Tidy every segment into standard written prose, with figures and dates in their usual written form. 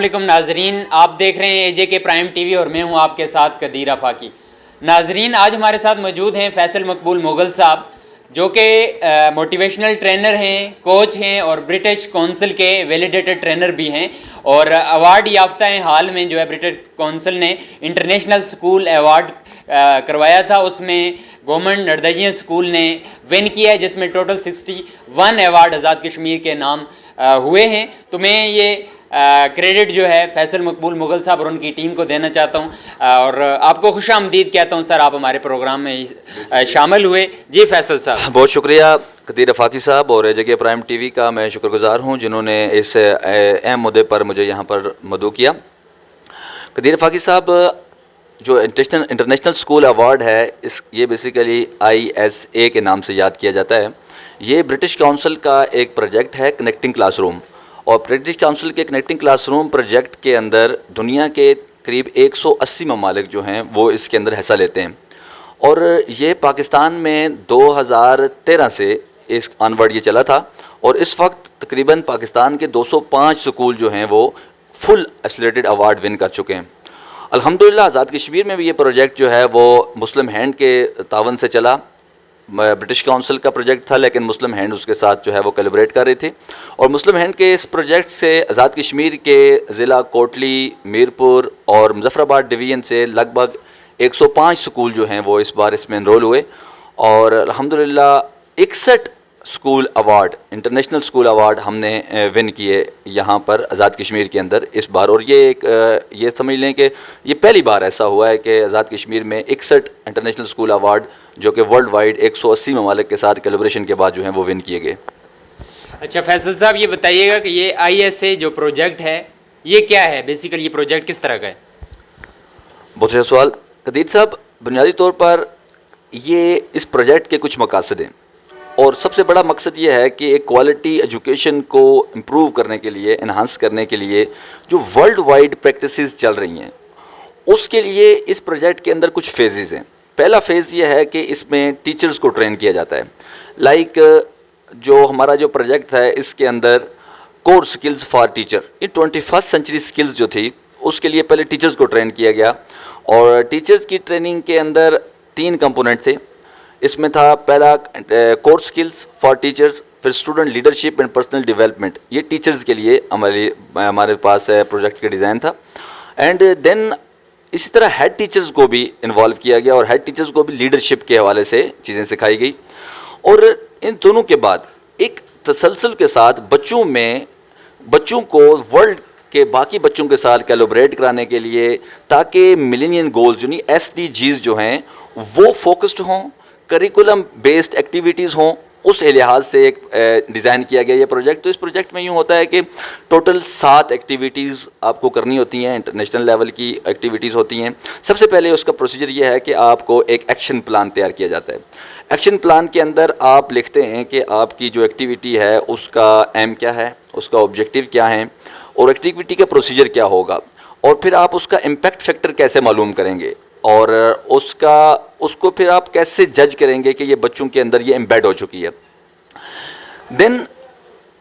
علیکم ناظرین، آپ دیکھ رہے ہیں اے جے کے پرائم ٹی وی اور میں ہوں آپ کے ساتھ قدیر آفاقی۔ ناظرین، آج ہمارے ساتھ موجود ہیں فیصل مقبول مغل صاحب، جو کہ موٹیویشنل ٹرینر ہیں، کوچ ہیں اور برٹش کونسل کے ویلیڈیٹڈ ٹرینر بھی ہیں، اور ایوارڈ یافتہ ہیں۔ حال میں جو ہے برٹش کونسل نے انٹرنیشنل سکول ایوارڈ کروایا تھا، اس میں گورنمنٹ نردجیہ سکول نے ون کیا ہے، جس میں ٹوٹل 61 ایوارڈ آزاد کشمیر کے نام ہوئے ہیں۔ تو میں یہ کریڈٹ جو ہے فیصل مقبول مغل صاحب اور ان کی ٹیم کو دینا چاہتا ہوں، اور آپ کو خوش آمدید کہتا ہوں سر، آپ ہمارے پروگرام میں شامل ہوئے۔ جی فیصل صاحب، بہت شکریہ قدیر آفاقی صاحب اور اے جے کے پرائم ٹی وی کا میں شکر گزار ہوں جنہوں نے اس اہم مدعے پر مجھے یہاں پر مدعو کیا۔ قدیر آفاقی صاحب، جو انٹرنیشنل سکول ایوارڈ ہے، یہ بیسیکلی ISA کے نام سے یاد کیا جاتا ہے۔ یہ برٹش کونسل کا ایک پروجیکٹ ہے، کنیکٹنگ کلاس روم، اور برٹش کونسل کے کنیکٹنگ کلاس روم پروجیکٹ کے اندر دنیا کے قریب 180 ممالک جو ہیں وہ اس کے اندر حصہ لیتے ہیں، اور یہ پاکستان میں 2013 سے اس آنورڈ یہ چلا تھا، اور اس وقت تقریباً پاکستان کے 205 سکول جو ہیں وہ فل ایسولیٹڈ ایوارڈ ون کر چکے ہیں۔ الحمدللہ آزاد کشمیر میں بھی یہ پروجیکٹ جو ہے وہ مسلم ہینڈ کے تعاون سے چلا۔ برٹش کونسل کا پروجیکٹ تھا، لیکن مسلم ہینڈ اس کے ساتھ جو ہے وہ کولیبریٹ کر رہی تھی، اور مسلم ہینڈ کے اس پروجیکٹ سے آزاد کشمیر کے ضلع کوٹلی، میرپور اور مظفر آباد ڈویژن سے لگ بھگ 105 سکول جو ہیں وہ اس بار اس میں انرول ہوئے، اور الحمدللہ 61 school award, international school award ہم نے ون کیے یہاں پر آزاد کشمیر کے اندر اس بار۔ اور یہ سمجھ لیں کہ یہ پہلی بار ایسا ہوا ہے کہ آزاد کشمیر میں 61 انٹرنیشنل سکول ایوارڈ جو کہ ورلڈ وائڈ 180 ممالک کے ساتھ کیلیبریشن کے بعد جو ہیں وہ ون کیے گئے۔ اچھا فیصل صاحب، یہ بتائیے گا کہ یہ ISA جو پروجیکٹ ہے یہ کیا ہے، بیسیکلی یہ پروجیکٹ کس طرح کا ہے؟ بہت اچھا سوال قدیر صاحب۔ بنیادی طور پر یہ اس پروجیکٹ کے کچھ مقاصد ہیں، اور سب سے بڑا مقصد یہ ہے کہ ایک کوالٹی ایجوکیشن کو امپروو کرنے کے لیے، انہانس کرنے کے لیے جو ورلڈ وائڈ پریکٹسز چل رہی ہیں، اس کے لیے اس پروجیکٹ کے اندر کچھ فیزز ہیں۔ پہلا فیز یہ ہے کہ اس میں ٹیچرز کو ٹرین کیا جاتا ہے، لائک جو ہمارا جو پروجیکٹ ہے اس کے اندر کور سکلز فار ٹیچر، یہ 21 سینچری سکلز جو تھی اس کے لیے پہلے ٹیچرز کو ٹرین کیا گیا، اور ٹیچرز کی ٹریننگ کے اندر 3 کمپوننٹ تھے۔ اس میں تھا پہلا کور سکلز فار ٹیچرز، پھر student leadership and personal development, یہ ٹیچرز کے لیے ہمارے پاس پروجیکٹ کا ڈیزائن تھا، اینڈ دین اسی طرح ہیڈ ٹیچرز کو بھی انوالو کیا گیا، اور ہیڈ ٹیچرز کو بھی لیڈرشپ کے حوالے سے چیزیں سکھائی گئی، اور ان دونوں کے بعد ایک تسلسل کے ساتھ بچوں کو ورلڈ کے باقی بچوں کے ساتھ کیلیبریٹ کرانے کے لیے، تاکہ ملینین گولز یعنی SDGs جو ہیں وہ فوکسڈ ہوں، کریکولم بیسڈ ایکٹیویٹیز ہوں، اس لحاظ سے ایک ڈیزائن کیا گیا یہ پروجیکٹ۔ تو اس پروجیکٹ میں یوں ہوتا ہے کہ ٹوٹل 7 ایکٹیویٹیز آپ کو کرنی ہوتی ہیں، انٹرنیشنل لیول کی ایکٹیویٹیز ہوتی ہیں۔ سب سے پہلے اس کا پروسیجر یہ ہے کہ آپ کو ایک ایکشن پلان تیار کیا جاتا ہے۔ ایکشن پلان کے اندر آپ لکھتے ہیں کہ آپ کی جو ایکٹیویٹی ہے اس کا ایم کیا ہے، اس کا آبجیکٹیو کیا ہے، اور ایکٹیویٹی کا پروسیجر کیا ہوگا، اور پھر آپ اس کا امپیکٹ فیکٹر کیسے معلوم کریں گے، اور اس کو پھر آپ کیسے جج کریں گے کہ یہ بچوں کے اندر یہ امبیڈ ہو چکی ہے۔ دین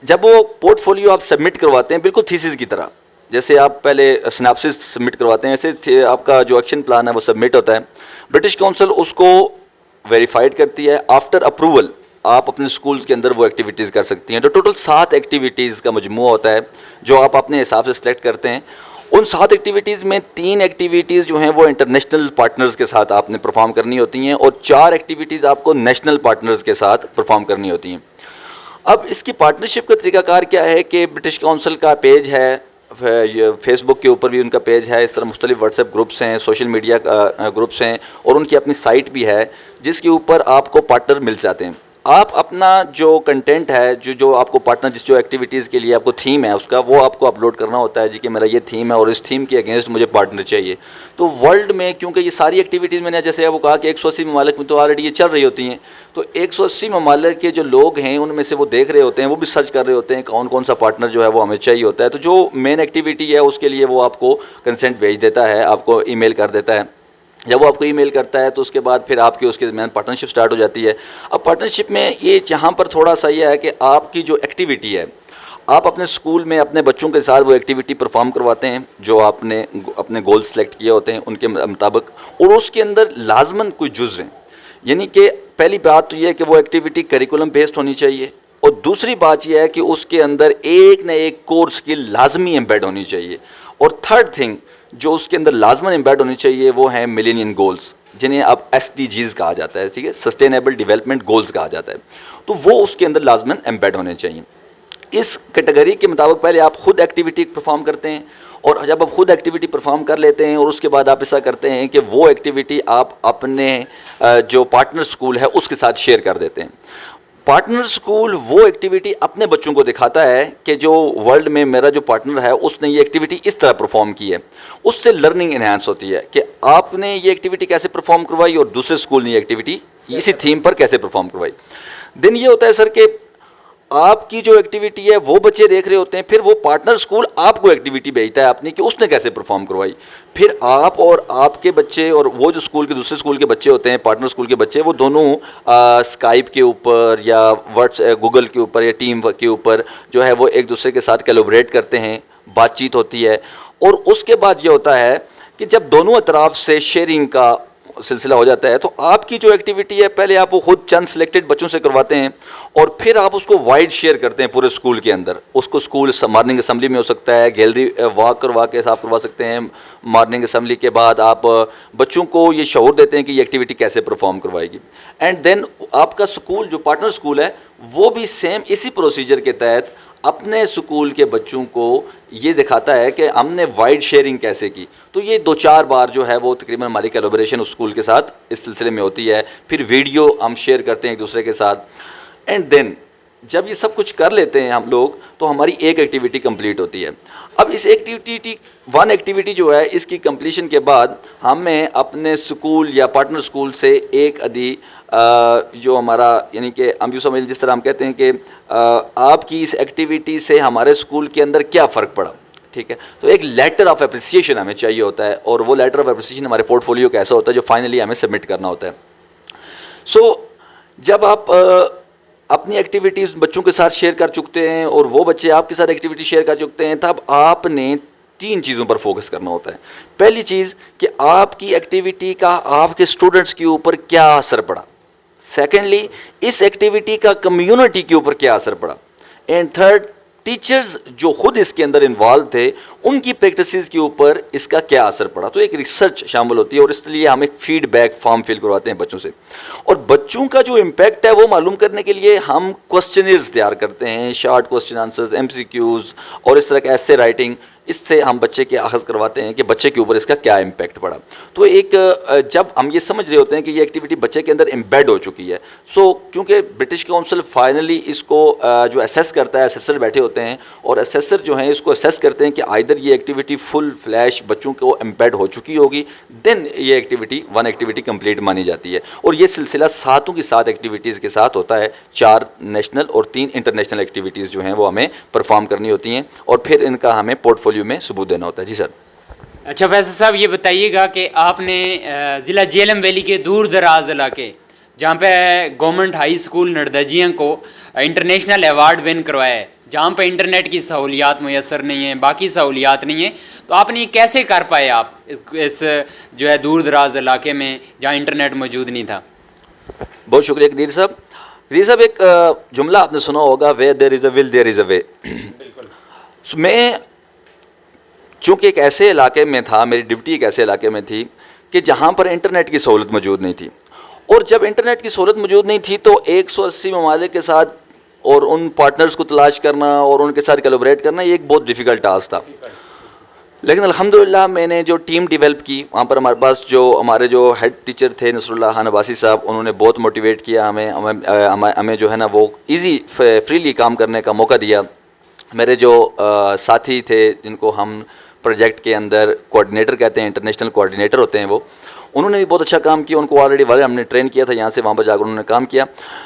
جب وہ پورٹ فولیو آپ سبمٹ کرواتے ہیں، بالکل تھیسس کی طرح، جیسے آپ پہلے سناپسس سبمٹ کرواتے ہیں، ایسے آپ کا جو ایکشن پلان ہے وہ سبمٹ ہوتا ہے۔ برٹش کونسل اس کو ویریفائڈ کرتی ہے۔ آفٹر اپروول آپ اپنے سکولز کے اندر وہ ایکٹیویٹیز کر سکتی ہیں۔ تو ٹوٹل 7 ایکٹیویٹیز کا مجموعہ ہوتا ہے جو آپ اپنے حساب سے سلیکٹ کرتے ہیں۔ ان 7 ایکٹیویٹیز میں 3 ایکٹیویٹیز جو ہیں وہ انٹرنیشنل پارٹنرز کے ساتھ آپ نے پرفارم کرنی ہوتی ہیں، اور 4 ایکٹیویٹیز آپ کو نیشنل پارٹنرز کے ساتھ پرفارم کرنی ہوتی ہیں۔ اب اس کی پارٹنرشپ کا طریقہ کار کیا ہے کہ برٹش کونسل کا پیج ہے، فیس بک کے اوپر بھی ان کا پیج ہے، اس طرح مختلف واٹس ایپ گروپس ہیں، سوشل میڈیا گروپس ہیں، اور ان کی اپنی سائٹ بھی ہے جس کے اوپر آپ کو پارٹنر مل جاتے ہیں۔ آپ اپنا جو کنٹینٹ ہے، جو آپ کو پارٹنر جو ایکٹیویٹیز کے لیے آپ کو تھیم ہے اس کا، وہ آپ کو اپلوڈ کرنا ہوتا ہے جی کہ میرا یہ تھیم ہے اور اس تھیم کے اگینسٹ مجھے پارٹنر چاہیے۔ تو ورلڈ میں کیونکہ یہ ساری ایکٹیویٹیز میں نے جیسے وہ کہا کہ 180 ممالک میں تو آلریڈی یہ چل رہی ہوتی ہیں، تو 180 ممالک کے جو لوگ ہیں ان میں سے وہ دیکھ رہے ہوتے ہیں، وہ بھی سرچ کر رہے ہوتے ہیں کون سا پارٹنر جو ہے وہ ہمیں چاہیے ہوتا ہے۔ تو جو مین ایکٹیویٹی ہے اس کے لیے وہ آپ کو کنسنٹ بھیج دیتا ہے، آپ کو ای میل کر دیتا ہے۔ جب وہ آپ کو ای میل کرتا ہے تو اس کے بعد پھر آپ کی اس کے درمیان پارٹنرشپ سٹارٹ ہو جاتی ہے۔ اب پارٹنرشپ میں یہ جہاں پر تھوڑا سا یہ ہے کہ آپ کی جو ایکٹیویٹی ہے آپ اپنے اسکول میں اپنے بچوں کے ساتھ وہ ایکٹیویٹی پرفارم کرواتے ہیں جو آپ نے اپنے گول سلیکٹ کیے ہوتے ہیں ان کے مطابق, اور اس کے اندر لازماً کوئی جز ہیں. یعنی کہ پہلی بات تو یہ ہے کہ وہ ایکٹیویٹی کریکولم بیسڈ ہونی چاہیے, اور دوسری بات یہ ہے کہ اس کے اندر ایک نہ ایک کور اسکل لازمی ایمبیڈ ہونی چاہیے. اور تھرڈ تھنگ جو اس کے اندر لازماً ایمبیڈ ہونی چاہیے وہ ہیں ملینین گولز, جنہیں اب SDGs کہا جاتا ہے, ٹھیک ہے, سسٹینیبل ڈیولپمنٹ گولز کہا جاتا ہے. تو وہ اس کے اندر لازماً ایمبیڈ ہونے چاہیے. اس کیٹیگری کے مطابق پہلے آپ خود ایکٹیویٹی پرفارم کرتے ہیں, اور جب آپ خود ایکٹیویٹی پرفارم کر لیتے ہیں اور اس کے بعد آپ ایسا کرتے ہیں کہ وہ ایکٹیویٹی آپ اپنے جو پارٹنر اسکول ہے اس کے ساتھ شیئر کر دیتے ہیں. پارٹنر اسکول وہ ایکٹیویٹی اپنے بچوں کو دکھاتا ہے کہ جو ورلڈ میں میرا جو پارٹنر ہے اس نے یہ ایکٹیویٹی اس طرح پرفارم کی ہے. اس سے لرننگ انہینس ہوتی ہے کہ آپ نے یہ ایکٹیویٹی کیسے پرفارم کروائی اور دوسرے اسکول نے یہ ایکٹیویٹی اسی تھیم پر کیسے پرفارم کروائی. دن یہ ہوتا ہے سر کہ آپ کی جو ایکٹیویٹی ہے وہ بچے دیکھ رہے ہوتے ہیں, پھر وہ پارٹنر اسکول آپ کو ایکٹیویٹی بھیجتا ہے اپنی کہ اس نے کیسے پرفارم کروائی. پھر آپ اور آپ کے بچے اور وہ جو اسکول کے دوسرے اسکول کے بچے ہوتے ہیں, پارٹنر اسکول کے بچے, وہ دونوں اسکائپ کے اوپر یا گوگل کے اوپر یا ٹیم کے اوپر جو ہے وہ ایک دوسرے کے ساتھ کیلیبریٹ کرتے ہیں, بات چیت ہوتی ہے. اور اس کے بعد یہ ہوتا ہے کہ جب دونوں اطراف سے شیئرنگ کا سلسلہ ہو جاتا ہے تو آپ کی جو ایکٹیویٹی ہے پہلے آپ وہ خود چند سلیکٹڈ بچوں سے کرواتے ہیں, اور پھر آپ اس کو وائڈ شیئر کرتے ہیں پورے اسکول کے اندر. اس کو اسکول مارننگ اسمبلی میں ہو سکتا ہے, گیلری واک کروا کے آپ کروا سکتے ہیں. مارننگ اسمبلی کے بعد آپ بچوں کو یہ شعور دیتے ہیں کہ یہ ایکٹیویٹی کیسے پرفارم کروائے گی. اینڈ دین آپ کا اسکول جو پارٹنر اسکول ہے وہ بھی سیم اسی پروسیجر کے تحت اپنے اسکول کے بچوں کو یہ دکھاتا ہے کہ ہم نے وائڈ شیئرنگ کیسے کی. تو یہ 2-4 بار جو ہے وہ تقریباً ہماری کیلیبریشن اسکول کے ساتھ اس سلسلے میں ہوتی ہے. پھر ویڈیو ہم شیئر کرتے ہیں ایک دوسرے کے ساتھ. اینڈ دین جب یہ سب کچھ کر لیتے ہیں ہم لوگ تو ہماری ایک ایکٹیویٹی کمپلیٹ ہوتی ہے. اب اس ایکٹیویٹی جو ہے اس کی کمپلیشن کے بعد ہمیں اپنے اسکول یا پارٹنر اسکول سے ایک ادھی جو ہمارا یعنی کہ ہم یوں سمجھ جس طرح ہم کہتے ہیں کہ آپ کی اس ایکٹیویٹی سے ہمارے اسکول کے اندر کیا فرق پڑا, ٹھیک ہے, تو ایک لیٹر آف اپریسیشن ہمیں چاہیے ہوتا ہے, اور وہ لیٹر آف اپریسیشن ہمارے پورٹ فولیو کا ایسا ہوتا ہے جو فائنلی ہمیں سبمٹ کرنا ہوتا ہے. سو جب آپ اپنی ایکٹیویٹیز بچوں کے ساتھ شیئر کر چکتے ہیں اور وہ بچے آپ کے ساتھ ایکٹیویٹی شیئر کر چکتے ہیں, تب آپ نے 3 چیزوں پر فوکس کرنا ہوتا ہے. پہلی چیز کہ آپ کی ایکٹیویٹی کا آپ کے اسٹوڈنٹس کے اوپر کیا اثر پڑا. سیکنڈلی اس ایکٹیویٹی کا کمیونٹی کے اوپر کیا اثر پڑا. اینڈ تھرڈ ٹیچرز جو خود اس کے اندر انوالو تھے ان کی پریکٹسز کے اوپر اس کا کیا اثر پڑا. تو ایک ریسرچ شامل ہوتی ہے, اور اس لیے ہم ایک فیڈ بیک فارم فل کرواتے ہیں بچوں سے, اور بچوں کا جو امپیکٹ ہے وہ معلوم کرنے کے لیے ہم کوسچنرز تیار کرتے ہیں, شارٹ کوسچن آنسرز, MCQs اور اس طرح کے ایسے رائٹنگ. اس سے ہم بچے کے اخذ کرواتے ہیں کہ بچے کے اوپر اس کا کیا امپیکٹ پڑا. تو ایک جب ہم یہ سمجھ رہے ہوتے ہیں کہ یہ ایکٹیویٹی بچے کے اندر امبیڈ ہو چکی ہے, سو کیونکہ برٹش کونسل فائنلی اس کو جو اسیس کرتا ہے, اسیسر بیٹھے ہوتے ہیں اور اسیسر جو ہیں اس کو اسیس کرتے ہیں کہ آئدر یہ ایکٹیویٹی فل فلیش بچوں کو امبیڈ ہو چکی ہوگی, دین یہ ایکٹیویٹی کمپلیٹ مانی جاتی ہے. اور یہ سلسلہ 7 کی 7 ایکٹیویٹیز کے ساتھ ہوتا ہے. 4 نیشنل اور 3 انٹرنیشنل ایکٹیویٹیز جو ہیں وہ ہمیں پرفارم کرنی ہوتی ہیں, اور پھر ان کا ہمیں پورٹ فولیو میں ثبوت دینا ہوتا ہے. جی سر. اچھا فیصل صاحب یہ بتائیے گا کہ آپ نے ضلع جہلم ویلی کے دور دراز علاقے جہاں پہ گورنمنٹ ہائی اسکول نردجیاں کو انٹرنیشنل ایوارڈ ون کروایا ہے, جہاں پہ انٹرنیٹ کی سہولیات میسر نہیں ہیں, باقی سہولیات نہیں ہیں, تو آپ نے یہ کیسے کر پائے آپ اس جو ہے دور دراز علاقے میں جہاں انٹرنیٹ موجود نہیں تھا؟ بہت شکریہ قدیر صاحب. قدیر صاحب ایک جملہ آپ نے سنا ہوگا, ویئر دیر از اے ول دیر از اے وے. میں چونکہ ایک ایسے علاقے میں تھا, میری ڈیوٹی ایک ایسے علاقے میں تھی کہ جہاں پر انٹرنیٹ کی سہولت موجود نہیں تھی, اور جب انٹرنیٹ کی سہولت موجود نہیں تھی تو 180 ممالک کے ساتھ اور ان پارٹنرز کو تلاش کرنا اور ان کے ساتھ کیلیبریٹ کرنا یہ ایک بہت ڈیفیکلٹ ٹاسک تھا. لیکن الحمدللہ میں نے جو ٹیم ڈیولپ کی وہاں پر ہمارے پاس جو ہمارے جو ہیڈ ٹیچر تھے نصر اللہ خان عباسی صاحب, انہوں نے بہت موٹیویٹ کیا ہمیں جو ہے نا وہ ایزی فریلی کام کرنے کا موقع دیا. میرے جو ساتھی تھے جن کو ہم پروجیکٹ کے اندر کوآرڈینیٹر کہتے ہیں, انٹرنیشنل کوآرڈینیٹر ہوتے ہیں, وہ انہوں نے بھی بہت اچھا کام کیا. ان کو آلریڈی ہم نے ٹرین کیا تھا یہاں سے, وہاں پر جا کر انہوں نے کام کیا.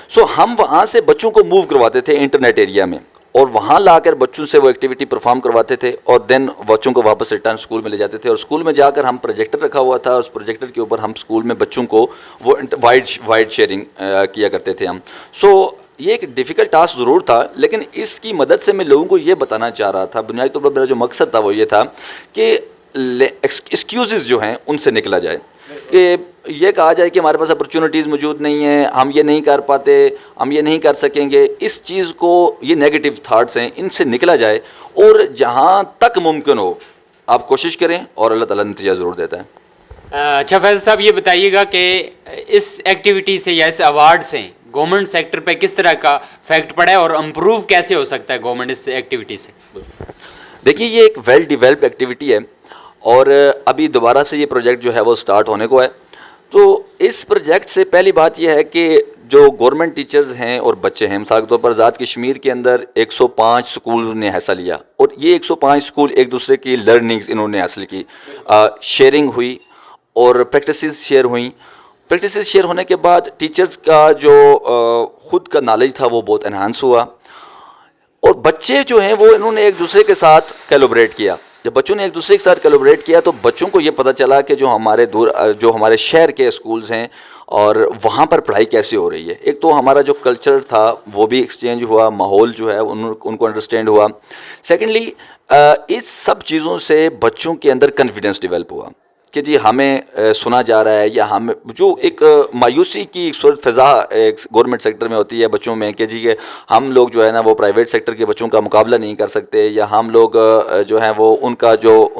سو ہم وہاں سے بچوں کو موو کرواتے تھے انٹرنیٹ ایریا میں, اور وہاں لا کر بچوں سے وہ ایکٹیویٹی پرفارم کرواتے تھے, اور دین بچوں کو واپس ریٹرن اسکول میں لے جاتے تھے. اور اسکول میں جا کر ہم پروجیکٹر رکھا ہوا تھا, اس پروجیکٹر کے اوپر ہم اسکول میں بچوں کو وہ وائڈ شیئرنگ کیا کرتے تھے ہم. سو یہ ایک ڈیفیکلٹ ٹاسک ضرور تھا، لیکن اس کی مدد سے میں لوگوں کو یہ بتانا چاہ رہا تھا، بنیادی طور پر میرا جو مقصد تھا وہ یہ تھا کہ ایکسکیوزز جو ہیں ان سے نکلا جائے، کہ یہ کہا جائے کہ ہمارے پاس اپرچونیٹیز موجود نہیں ہیں، ہم یہ نہیں کر پاتے، ہم یہ نہیں کر سکیں گے، اس چیز کو، یہ نیگیٹو تھاٹس ہیں، ان سے نکلا جائے اور جہاں تک ممکن ہو آپ کوشش کریں اور اللہ تعالیٰ نتیجہ ضرور دیتا ہے۔ اچھا فیض صاحب یہ بتائیے گا کہ اس ایکٹیویٹی سے یا اس ایوارڈ سے گورنمنٹ سیکٹر پہ کس طرح کا فیکٹ پڑا ہے اور امپروو کیسے ہو سکتا ہے گورنمنٹ اس ایکٹیویٹی سے؟ دیکھیے یہ ایک ویل ڈیولپڈ ایکٹیویٹی ہے اور ابھی دوبارہ سے یہ پروجیکٹ جو ہے وہ سٹارٹ ہونے کو ہے۔ تو اس پروجیکٹ سے پہلی بات یہ ہے کہ جو گورنمنٹ ٹیچرز ہیں اور بچے ہیں، مثال کے طور پر آزاد کشمیر کے اندر 105 سکول نے حصہ لیا اور یہ 105 سکول ایک دوسرے کی لرننگز انہوں نے حاصل کی، شیئرنگ ہوئی اور پریکٹسز شیئر ہوئیں۔ پریکٹسز شیئر ہونے کے بعد ٹیچرز کا جو خود کا نالج تھا وہ بہت انہانس ہوا اور بچے جو ہیں وہ انہوں نے ایک دوسرے کے ساتھ کیلوبریٹ کیا۔ جب بچوں نے ایک دوسرے کے ساتھ کیلوبریٹ کیا تو بچوں کو یہ پتہ چلا کہ جو ہمارے شہر کے اسکولز ہیں اور وہاں پر پڑھائی کیسے ہو رہی ہے۔ ایک تو ہمارا جو کلچر تھا وہ بھی ایکسچینج ہوا، ماحول جو ہے ان کو انڈرسٹینڈ ہوا۔ سیکنڈلی اس سب چیزوں سے بچوں کے اندر کانفیڈنس ڈیولپ ہوا کہ جی ہمیں سنا جا رہا ہے، یا ہم جو ایک مایوسی کی صورت فضا ایک گورنمنٹ سیکٹر میں ہوتی ہے بچوں میں کہ جی کہ ہم لوگ جو ہے نا وہ پرائیویٹ سیکٹر کے بچوں کا مقابلہ نہیں کر سکتے، یا ہم لوگ جو ہیں وہ ان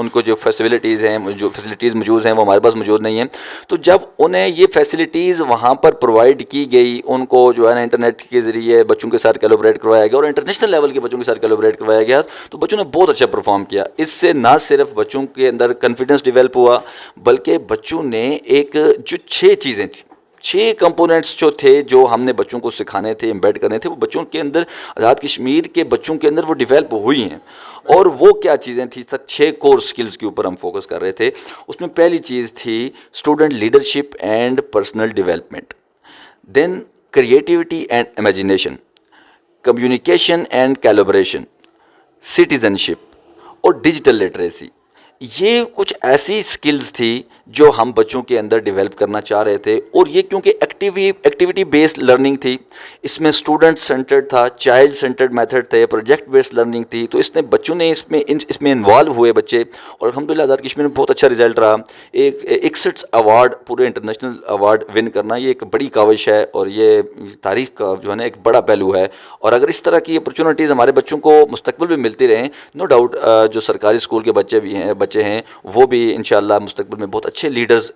کو جو فیسلٹیز ہیں، جو فیسلٹیز موجود ہیں وہ ہمارے پاس موجود نہیں ہیں۔ تو جب انہیں یہ فیسلٹیز وہاں پر پرووائڈ کی گئی، ان کو جو ہے نا انٹرنیٹ کے ذریعے بچوں کے ساتھ کیلوبریٹ کروایا گیا اور انٹرنیشنل لیول کے بچوں کے ساتھ کیلوبریٹ کروایا گیا، تو بچوں نے بہت اچھا پرفارم کیا۔ اس سے نہ صرف بچوں کے اندر کانفیڈنس ڈیولپ ہوا بلکہ بچوں نے ایک جو 6 چیزیں تھیں، 6 کمپوننٹس جو تھے جو ہم نے بچوں کو سکھانے تھے، امبیڈ کرنے تھے، وہ بچوں کے اندر، آزاد کشمیر کے بچوں کے اندر وہ ڈیولپ ہوئی ہیں۔ اور وہ کیا چیزیں تھیں؟ 6 کور سکلز کے اوپر ہم فوکس کر رہے تھے۔ اس میں پہلی چیز تھی student leadership and personal development, then creativity and imagination, communication and calibration, citizenship اور ڈیجیٹل لٹریسی۔ یہ کچھ ایسی سکلز تھی جو ہم بچوں کے اندر ڈیولپ کرنا چاہ رہے تھے، اور یہ کیونکہ ایکٹیویٹی بیسڈ لرننگ تھی، اس میں اسٹوڈنٹ سینٹرڈ تھا، چائلڈ سینٹرڈ میتھڈ تھے، پروجیکٹ بیسڈ لرننگ تھی، تو اس نے بچوں نے اس میں انوالو ہوئے بچے، اور الحمدللہ آزاد کشمیر میں بہت اچھا رزلٹ رہا۔ 61 ایوارڈ، پورے انٹرنیشنل ایوارڈ ون کرنا یہ ایک بڑی کاوش ہے اور یہ تاریخ کا جو ہے نا ایک بڑا پہلو ہے، اور اگر اس طرح کی اپرچونیٹیز ہمارے بچوں کو مستقبل میں ملتی رہیں، نو ڈاؤٹ جو سرکاری اسکول کے بچے ہیں وہ بھی انشاءاللہ مستقبل میں بہت اچھے لیڈرز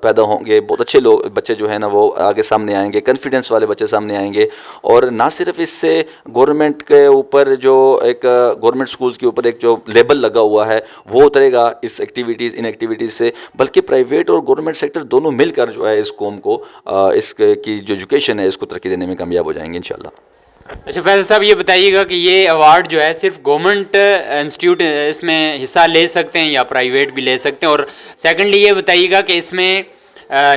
پیدا ہوں گے، بہت اچھے بچے جو ہیں نا وہ آگے سامنے آئیں گے، کانفیڈنس والے بچے سامنے آئیں گے، اور نہ صرف اس سے گورنمنٹ کے اوپر جو ایک گورنمنٹ سکولز کے اوپر ایک جو لیبل لگا ہوا ہے وہ اترے گا ان ایکٹیویٹیز سے، بلکہ پرائیویٹ اور گورنمنٹ سیکٹر دونوں مل کر جو ہے اس قوم کو اس کی جو ایجوکیشن ہے اس کو ترقی دینے میں کامیاب ہو جائیں گے انشاءاللہ۔ اچھا فیض صاحب یہ بتائیے گا کہ یہ ایوارڈ جو ہے صرف گورنمنٹ انسٹیٹیوٹ اس میں حصہ لے سکتے ہیں یا پرائیویٹ بھی لے سکتے ہیں، اور سیکنڈلی یہ بتائیے گا کہ اس میں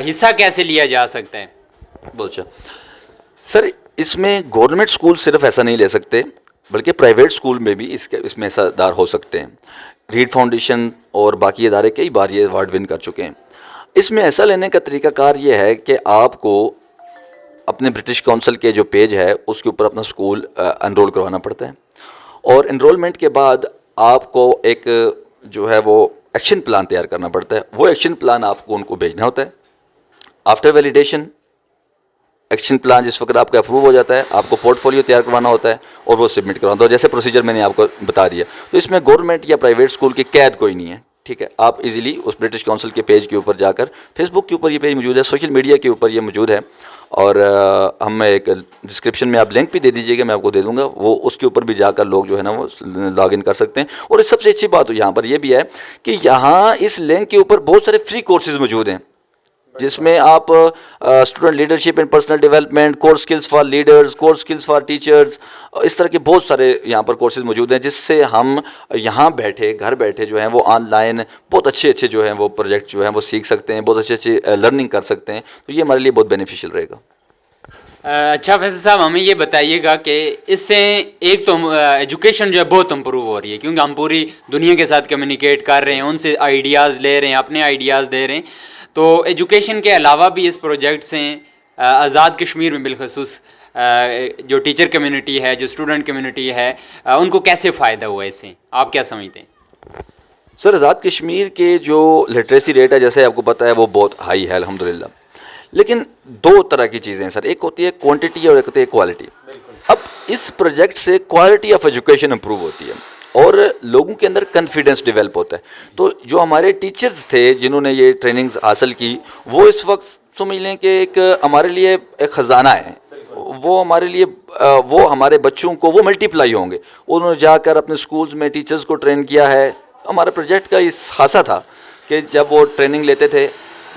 حصہ کیسے لیا جا سکتا ہے؟ بہت اچھا سر، اس میں گورنمنٹ اسکول صرف ایسا نہیں لے سکتے بلکہ پرائیویٹ اسکول میں بھی اس میں حصہ دار ہو سکتے ہیں۔ ریڈ فاؤنڈیشن اور باقی ادارے کئی بار یہ ایوارڈ ون کر چکے ہیں۔ اس میں ایسا لینے کا طریقہ کار یہ ہے کہ آپ کو اپنے برٹش کونسل کے جو پیج ہے اس کے اوپر اپنا اسکول انرول کروانا پڑتا ہے، اور انرولمنٹ کے بعد آپ کو ایک جو ہے وہ ایکشن پلان تیار کرنا پڑتا ہے۔ وہ ایکشن پلان آپ کو ان کو بھیجنا ہوتا ہے۔ آفٹر ویلیڈیشن ایکشن پلان جس وقت آپ کا اپروو ہو جاتا ہے، آپ کو پورٹ فولیو تیار کروانا ہوتا ہے اور وہ سبمٹ کروانا ہوتا ہے، جیسے پروسیجر میں نے آپ کو بتا دیا۔ تو اس میں گورنمنٹ یا پرائیویٹ اسکول کی قید کوئی نہیں ہے، ٹھیک ہے؟ آپ ایزیلی اس برٹش کونسل کے پیج کے اوپر جا کر، فیس بک کے اوپر یہ پیج موجود ہے، سوشل میڈیا کے اوپر یہ موجود ہے، اور ہم ایک ڈسکرپشن میں آپ لنک بھی دے دیجیے گا، میں آپ کو دے دوں گا، وہ اس کے اوپر بھی جا کر لوگ جو ہے نا وہ لاگ ان کر سکتے ہیں۔ اور سب سے اچھی بات یہاں پر یہ بھی ہے کہ یہاں اس لنک کے اوپر بہت سارے فری کورسز موجود ہیں، جس میں آپ student leadership and personal development, core skills for leaders, core skills for teachers, اس طرح کے بہت سارے یہاں پر کورسز موجود ہیں، جس سے ہم یہاں گھر بیٹھے جو ہیں وہ آن لائن بہت اچھے جو ہیں وہ پروجیکٹ جو ہیں وہ سیکھ سکتے ہیں، بہت اچھی لرننگ کر سکتے ہیں، تو یہ ہمارے لیے بہت بینیفیشیل رہے گا۔ اچھا فیصل صاحب ہمیں یہ بتائیے گا کہ اس سے ایک تو ایجوکیشن جو ہے بہت امپروو ہو رہی ہے، کیونکہ ہم پوری دنیا کے ساتھ کمیونیکیٹ کر رہے ہیں، ان سے آئیڈیاز لے رہے ہیں، اپنے آئیڈیاز دے رہے ہیں، تو ایجوکیشن کے علاوہ بھی اس پروجیکٹ سے آزاد کشمیر میں بالخصوص جو ٹیچر کمیونٹی ہے, جو اسٹوڈنٹ کمیونٹی ہے, ان کو کیسے فائدہ ہوا اس سے, آپ کیا سمجھتے ہیں؟ سر آزاد کشمیر کے جو لٹریسی ریٹ ہے جیسے آپ کو پتہ ہے وہ بہت ہائی ہے الحمدللہ, لیکن دو طرح کی چیزیں ہیں سر, ایک ہوتی ہے کوانٹٹی اور ایک ہوتی ہے کوالٹی. اب اس پروجیکٹ سے کوالٹی آف ایجوکیشن امپروو ہوتی ہے اور لوگوں کے اندر کانفیڈنس ڈیولپ ہوتا ہے. تو جو ہمارے ٹیچرز تھے جنہوں نے یہ ٹریننگز حاصل کی, وہ اس وقت سمجھ لیں کہ ایک ہمارے لیے ایک خزانہ ہے. وہ ہمارے لیے وہ ہمارے بچوں کو وہ ملٹیپلائی ہوں گے. انہوں نے جا کر اپنے سکولز میں ٹیچرز کو ٹرین کیا ہے. ہمارے پروجیکٹ کا اس خاصہ تھا کہ جب وہ ٹریننگ لیتے تھے,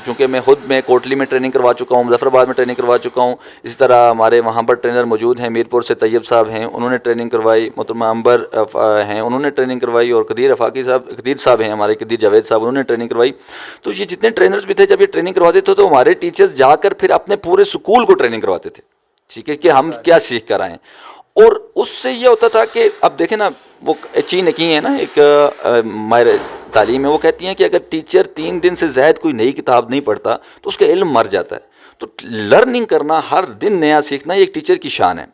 چونکہ میں خود میں کوٹلی میں ٹریننگ کروا چکا ہوں, مظفر آباد میں ٹریننگ کروا چکا ہوں, اسی طرح ہمارے وہاں پر ٹرینر موجود ہیں, میرپور سے طیب صاحب ہیں, انہوں نے ٹریننگ کروائی, محترمہ امبر ہیں انہوں نے ٹریننگ کروائی, اور قدیر صاحب ہیں ہمارے, قدیر جاوید صاحب انہوں نے ٹریننگ کروائی. تو یہ جتنے ٹرینرز بھی تھے جب یہ ٹریننگ کرواتے تھے تو ہمارے ٹیچرز جا کر پھر اپنے پورے اسکول کو ٹریننگ کرواتے تھے, ٹھیک ہے, کہ ہم کیا سیکھ کر آئیں. اور اس سے یہ ہوتا تھا کہ اب دیکھیں نا, وہ چین کی ہے نا ایک ماہر تعلیم ہے, وہ کہتی ہیں کہ اگر ٹیچر 3 دن سے زائد کوئی نئی کتاب نہیں پڑھتا تو اس کا علم مر جاتا ہے. تو لرننگ کرنا, ہر دن نیا سیکھنا, یہ ایک ٹیچر کی شان ہے.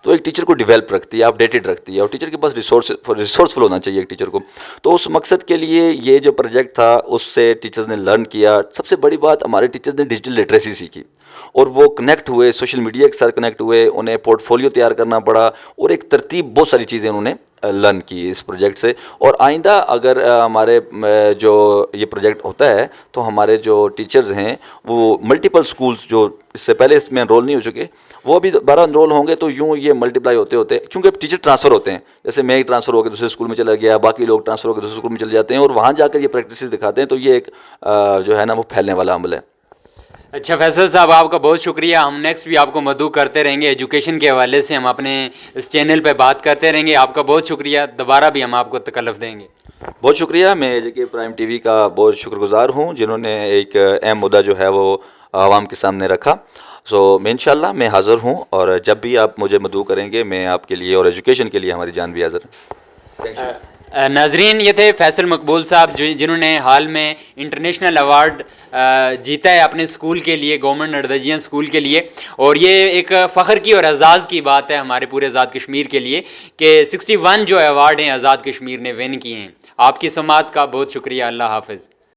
تو ایک ٹیچر کو ڈیولپ رکھتی ہے, اپ ڈیٹڈ رکھتی ہے, اور ٹیچر کے پاس ریسورسفل ہونا چاہیے ایک ٹیچر کو. تو اس مقصد کے لیے یہ جو پروجیکٹ تھا اس سے ٹیچرز نے لرن کیا. سب سے بڑی بات, ہمارے ٹیچرز نے ڈیجیٹل لٹریسی سیکھی اور وہ کنیکٹ ہوئے, سوشل میڈیا کے ساتھ کنیکٹ ہوئے, انہیں پورٹ فولیو تیار کرنا پڑا, اور ایک ترتیب, بہت ساری چیزیں انہوں نے لرن کی اس پروجیکٹ سے. اور آئندہ اگر ہمارے جو یہ پروجیکٹ ہوتا ہے تو ہمارے جو ٹیچرز ہیں وہ ملٹیپل سکولز جو اس سے پہلے اس میں انرول نہیں ہو چکے, وہ بھی دوبارہ انرول ہوں گے. تو یوں یہ ملٹیپلائی ہوتے ہوتے, کیونکہ اب ٹیچر ٹرانسفر ہوتے ہیں, جیسے میں ٹرانسفر ہو کے دوسرے اسکول میں چلا گیا, باقی لوگ ٹرانسفر ہو کے دوسرے اسکول میں چلے جاتے ہیں, اور وہاں جا کر یہ پریکٹسز دکھاتے ہیں. تو یہ ایک جو ہے نا وہ پھیلنے والا عمل ہے. اچھا فیصل صاحب, آپ کا بہت شکریہ. ہم نیکسٹ بھی آپ کو مدعو کرتے رہیں گے, ایجوکیشن کے حوالے سے ہم اپنے اس چینل پہ بات کرتے رہیں گے. آپ کا بہت شکریہ, دوبارہ بھی ہم آپ کو تکلف دیں گے. بہت شکریہ. میں جے کے پرائم ٹی وی کا بہت شکر گزار ہوں جنہوں نے ایک اہم مدعا جو ہے وہ عوام کے سامنے رکھا. میں انشاءاللہ میں حاضر ہوں, اور جب بھی آپ مجھے مدعو کریں گے میں آپ کے لیے اور ایجوکیشن کے لیے ہماری جان بھی حاضر ہے. ناظرین, یہ تھے فیصل مقبول صاحب جنہوں نے حال میں انٹرنیشنل ایوارڈ جیتا ہے اپنے اسکول کے لیے, گورنمنٹ نردجیاں اسکول کے لیے. اور یہ ایک فخر کی اور اعزاز کی بات ہے ہمارے پورے آزاد کشمیر کے لیے کہ 61 جو ایوارڈ ہیں آزاد کشمیر نے ون کیے ہیں. آپ کی سماعت کا بہت شکریہ. اللہ حافظ.